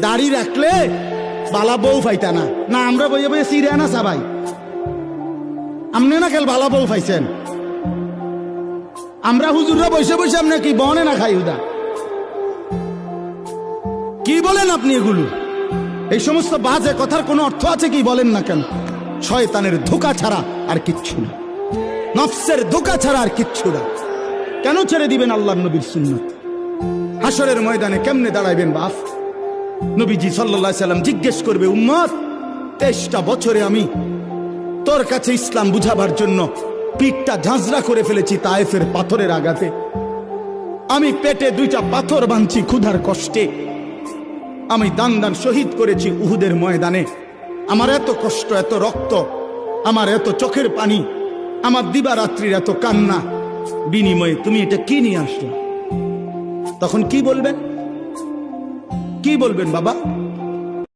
দাড়ি রাখলে বালা বউ পাইতা না। না আমরা বইয়ে বইয়ে সিরে না সবাই, আপনি না খেল বালা বউ পাইছেন। আমরা হুজুররা বসে বসে আপনি কি বনে না খাই হুদা? কি বলেন আপনি এগুলো? এই সমস্ত বাজে কথার কোনো অর্থ আছে কি বলেন না কেন? শয়তানের ধোঁকা ছাড়া আর কিচ্ছু না, নফসের ধোঁকা ছাড়া আর কিচ্ছু না। কেন ছেড়ে দিবেন আল্লাহর নবীর সুন্নাত? হাসরের ময়দানে কেমনে দাঁড়াইবেন বাপ? নবীজি সাল্লাল্লাহু আলাইহি সাল্লাম জিজ্ঞেস করবে, উম্মত 23টা বছরে আমি তোর কাছে ইসলাম বুঝাবার জন্য পিঠটা ঝাঁঝরা করে ফেলেছি তায়েফের পাথরের আঘাতে। আমি পেটে 2টা পাথর বাঁধছি ক্ষুধার কষ্টে। আমি দান দান শহীদ করেছি উহুদের ময়দানে। আমার এত কষ্ট, এত রক্ত, আমার এত চোখের পানি, আমার দিবারাত্রির এত কান্না, বিনিময়ে তুমি এটা কি নিয়ে আসলে? তখন কি বলবেন? কি বলবেন বাবা?